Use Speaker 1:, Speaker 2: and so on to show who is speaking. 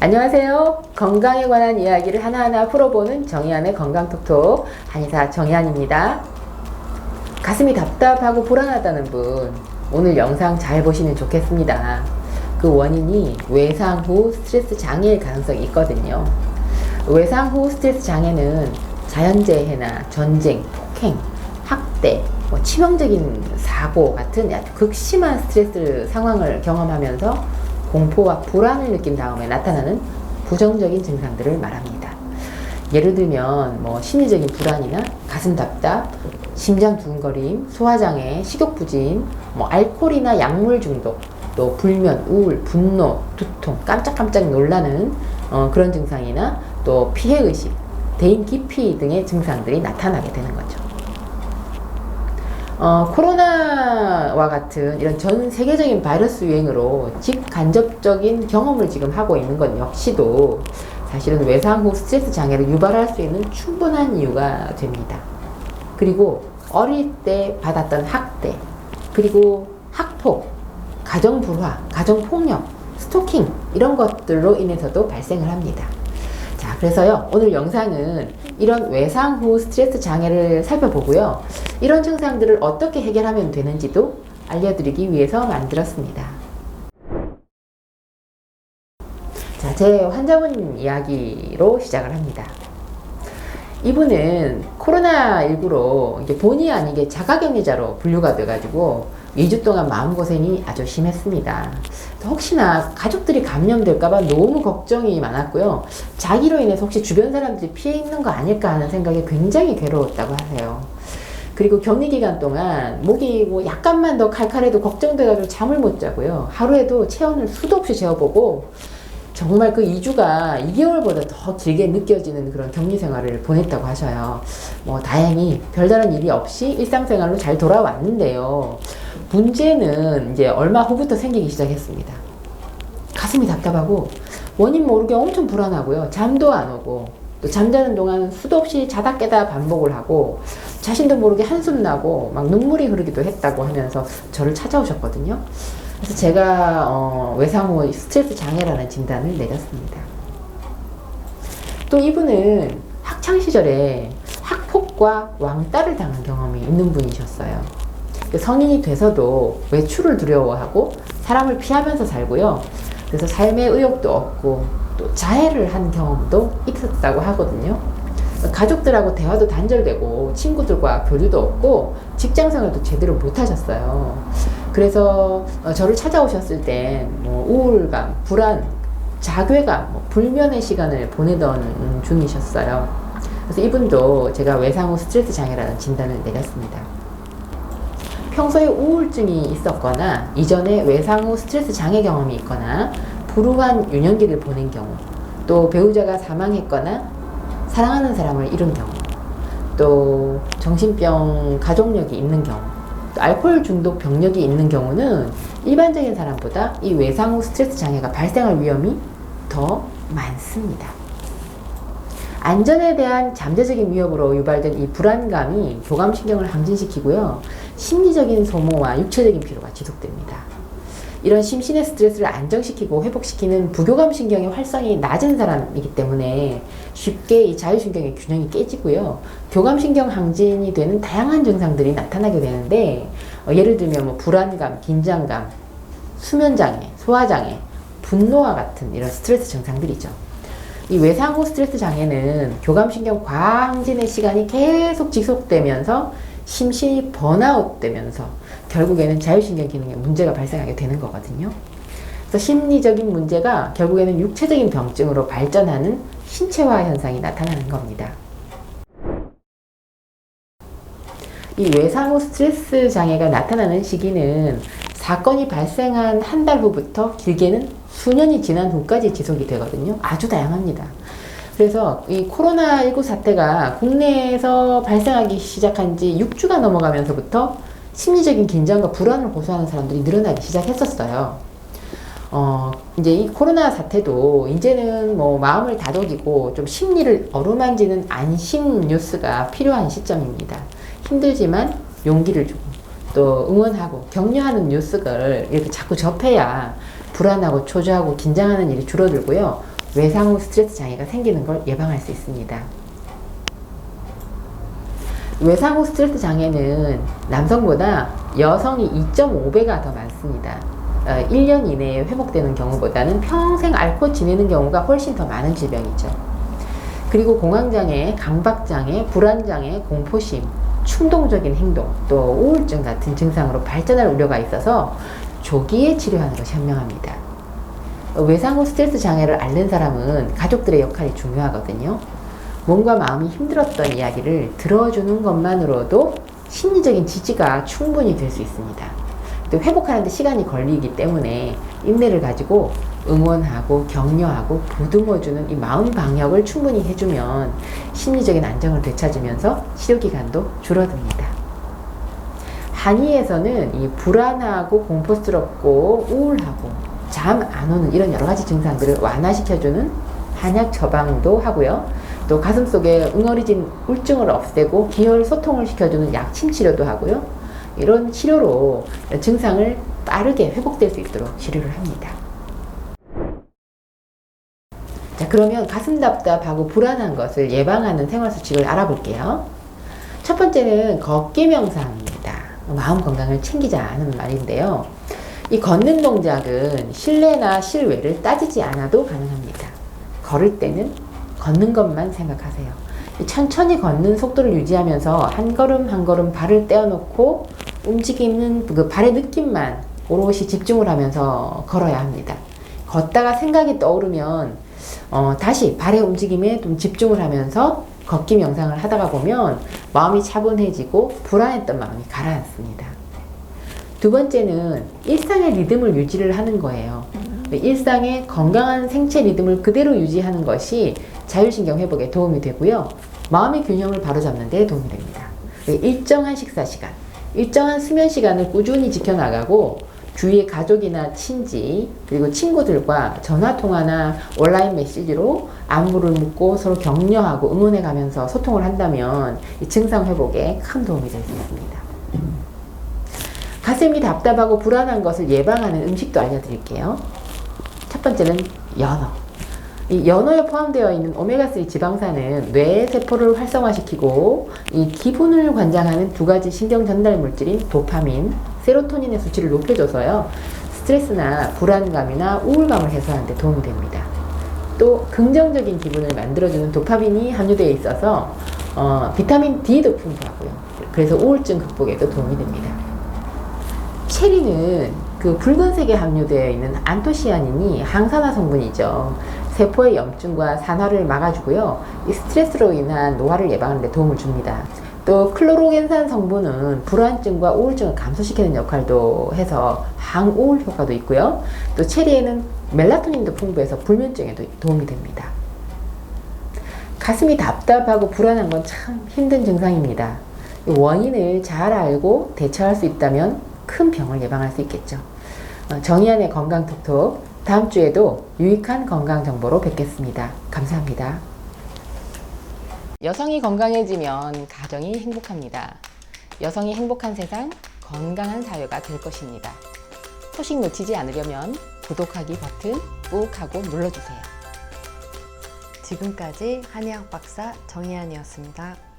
Speaker 1: 안녕하세요. 건강에 관한 이야기를 하나하나 풀어보는 정의안의 건강톡톡 한의사 정의안입니다. 가슴이 답답하고 불안하다는 분, 오늘 영상 잘 보시면 좋겠습니다. 그 원인이 외상 후 스트레스 장애일 가능성이 있거든요. 외상 후 스트레스 장애는 자연재해나 전쟁, 폭행, 학대, 치명적인 사고 같은 아주 극심한 스트레스 상황을 경험하면서 공포와 불안을 느낀 다음에 나타나는 부정적인 증상들을 말합니다. 예를 들면 심리적인 불안이나 가슴 답답, 심장 두근거림, 소화장애, 식욕부진, 알코올이나 약물 중독, 또 불면, 우울, 분노, 두통, 깜짝깜짝 놀라는 그런 증상이나 또 피해의식, 대인 기피 등의 증상들이 나타나게 되는 거죠. 코로나와 같은 이런 전 세계적인 바이러스 유행으로 직간접적인 경험을 지금 하고 있는 건 역시도 사실은 외상 후 스트레스 장애를 유발할 수 있는 충분한 이유가 됩니다. 그리고 어릴 때 받았던 학대, 그리고 학폭, 가정불화, 가정폭력, 스토킹 이런 것들로 인해서도 발생을 합니다. 자, 그래서요, 오늘 영상은 이런 외상 후 스트레스 장애를 살펴보고요. 이런 증상들을 어떻게 해결하면 되는지도 알려드리기 위해서 만들었습니다. 자, 제 환자분 이야기로 시작을 합니다. 이분은 코로나19로 이제 본의 아니게 자가격리자로 분류가 돼가지고 2주 동안 마음고생이 아주 심했습니다. 혹시나 가족들이 감염될까봐 너무 걱정이 많았고요. 자기로 인해서 혹시 주변 사람들이 피해 있는 거 아닐까 하는 생각에 굉장히 괴로웠다고 하세요. 그리고 격리 기간 동안 목이 약간만 더 칼칼해도 걱정돼가지고 잠을 못 자고요. 하루에도 체온을 수도 없이 재어보고 정말 그 2주가 2개월보다 더 길게 느껴지는 그런 격리 생활을 보냈다고 하셔요. 다행히 별다른 일이 없이 일상생활로 잘 돌아왔는데요. 문제는 이제 얼마 후부터 생기기 시작했습니다. 가슴이 답답하고 원인 모르게 엄청 불안하고요. 잠도 안 오고 또 잠자는 동안 수도 없이 자다 깨다 반복을 하고 자신도 모르게 한숨 나고 막 눈물이 흐르기도 했다고 하면서 저를 찾아오셨거든요. 그래서 제가 외상 후 스트레스 장애라는 진단을 내렸습니다. 또 이분은 학창 시절에 학폭과 왕따를 당한 경험이 있는 분이셨어요. 성인이 돼서도 외출을 두려워하고 사람을 피하면서 살고요. 그래서 삶의 의욕도 없고 또 자해를 한 경험도 있었다고 하거든요. 가족들하고 대화도 단절되고 친구들과 교류도 없고 직장생활도 제대로 못 하셨어요. 그래서 저를 찾아오셨을 때 우울감, 불안, 자괴감, 불면의 시간을 보내던 중이셨어요. 그래서 이분도 제가 외상 후 스트레스 장애라는 진단을 내렸습니다. 평소에 우울증이 있었거나 이전에 외상 후 스트레스 장애 경험이 있거나 불우한 유년기를 보낸 경우, 또 배우자가 사망했거나 사랑하는 사람을 잃은 경우, 또 정신병 가족력이 있는 경우, 또 알코올 중독 병력이 있는 경우는 일반적인 사람보다 이 외상 후 스트레스 장애가 발생할 위험이 더 많습니다. 안전에 대한 잠재적인 위협으로 유발된 이 불안감이 교감신경을 항진시키고요. 심리적인 소모와 육체적인 피로가 지속됩니다. 이런 심신의 스트레스를 안정시키고 회복시키는 부교감신경의 활성이 낮은 사람이기 때문에 쉽게 이 자율신경의 균형이 깨지고요. 교감신경 항진이 되는 다양한 증상들이 나타나게 되는데 예를 들면 불안감, 긴장감, 수면장애, 소화장애, 분노와 같은 이런 스트레스 증상들이죠. 이 외상 후 스트레스 장애는 교감신경 과항진의 시간이 계속 지속되면서 심신이 번아웃 되면서 결국에는 자율신경 기능에 문제가 발생하게 되는 거거든요. 그래서 심리적인 문제가 결국에는 육체적인 병증으로 발전하는 신체화 현상이 나타나는 겁니다. 이 외상 후 스트레스 장애가 나타나는 시기는 사건이 발생한 한 달 후부터 길게는 수년이 지난 후까지 지속이 되거든요. 아주 다양합니다. 그래서 이 코로나19 사태가 국내에서 발생하기 시작한 지 6주가 넘어가면서부터 심리적인 긴장과 불안을 호소하는 사람들이 늘어나기 시작했었어요. 이제 이 코로나 사태도 이제는 마음을 다독이고 좀 심리를 어루만지는 안심 뉴스가 필요한 시점입니다. 힘들지만 용기를 주고 또 응원하고 격려하는 뉴스를 이렇게 자꾸 접해야 불안하고 초조하고 긴장하는 일이 줄어들고요. 외상 후 스트레스 장애가 생기는 걸 예방할 수 있습니다. 외상 후 스트레스 장애는 남성보다 여성이 2.5배가 더 많습니다. 1년 이내에 회복되는 경우보다는 평생 앓고 지내는 경우가 훨씬 더 많은 질병이죠. 그리고 공황장애, 강박장애, 불안장애, 공포심, 충동적인 행동, 또 우울증 같은 증상으로 발전할 우려가 있어서 조기에 치료하는 것이 현명합니다. 외상 후 스트레스 장애를 앓는 사람은 가족들의 역할이 중요하거든요. 몸과 마음이 힘들었던 이야기를 들어주는 것만으로도 심리적인 지지가 충분히 될 수 있습니다. 또 회복하는 데 시간이 걸리기 때문에 인내를 가지고 응원하고 격려하고 보듬어주는 이 마음 방역을 충분히 해주면 심리적인 안정을 되찾으면서 치료기간도 줄어듭니다. 한의에서는 이 불안하고 공포스럽고 우울하고 잠 안 오는 이런 여러 가지 증상들을 완화시켜주는 한약 처방도 하고요. 또 가슴속에 응어리진 우울증을 없애고 기혈 소통을 시켜주는 약침 치료도 하고요. 이런 치료로 증상을 빠르게 회복될 수 있도록 치료를 합니다. 자, 그러면 가슴 답답하고 불안한 것을 예방하는 생활수칙을 알아볼게요. 첫 번째는 걷기 명상입니다. 마음 건강을 챙기자는 말인데요. 이 걷는 동작은 실내나 실외를 따지지 않아도 가능합니다. 걸을 때는 걷는 것만 생각하세요. 천천히 걷는 속도를 유지하면서 한 걸음 한 걸음 발을 떼어놓고 움직이는 그 발의 느낌만 오롯이 집중을 하면서 걸어야 합니다. 걷다가 생각이 떠오르면 다시 발의 움직임에 좀 집중을 하면서 걷기 명상을 하다가 보면 마음이 차분해지고 불안했던 마음이 가라앉습니다. 두 번째는 일상의 리듬을 유지를 하는 거예요. 일상의 건강한 생체 리듬을 그대로 유지하는 것이 자율신경 회복에 도움이 되고요. 마음의 균형을 바로잡는 데 도움이 됩니다. 일정한 식사 시간, 일정한 수면 시간을 꾸준히 지켜나가고 주위의 가족이나 친지 그리고 친구들과 전화통화나 온라인 메시지로 안부를 묻고 서로 격려하고 응원해 가면서 소통을 한다면 이 증상 회복에 큰 도움이 될 수 있습니다. 가슴이 답답하고 불안한 것을 예방하는 음식도 알려드릴게요. 첫 번째는 연어. 이 연어에 포함되어 있는 오메가3 지방산은 뇌 세포를 활성화시키고 이 기분을 관장하는 두 가지 신경 전달 물질인 도파민, 세로토닌의 수치를 높여줘서요. 스트레스나 불안감이나 우울감을 해소하는 데 도움이 됩니다. 또 긍정적인 기분을 만들어주는 도파민이 함유되어 있어서 비타민 D도 풍부하고요. 그래서 우울증 극복에도 도움이 됩니다. 체리는 그 붉은색에 함유되어 있는 안토시아닌이 항산화 성분이죠. 세포의 염증과 산화를 막아주고요. 이 스트레스로 인한 노화를 예방하는 데 도움을 줍니다. 또 클로로겐산 성분은 불안증과 우울증을 감소시키는 역할도 해서 항우울 효과도 있고요. 또 체리에는 멜라토닌도 풍부해서 불면증에도 도움이 됩니다. 가슴이 답답하고 불안한 건 참 힘든 증상입니다. 원인을 잘 알고 대처할 수 있다면 큰 병을 예방할 수 있겠죠. 정의안의 건강톡톡 다음 주에도 유익한 건강 정보로 뵙겠습니다. 감사합니다. 여성이 건강해지면 가정이 행복합니다. 여성이 행복한 세상, 건강한 사회가 될 것입니다. 소식 놓치지 않으려면 구독하기 버튼 꾹 하고 눌러주세요.
Speaker 2: 지금까지 한의학 박사 정희안이었습니다.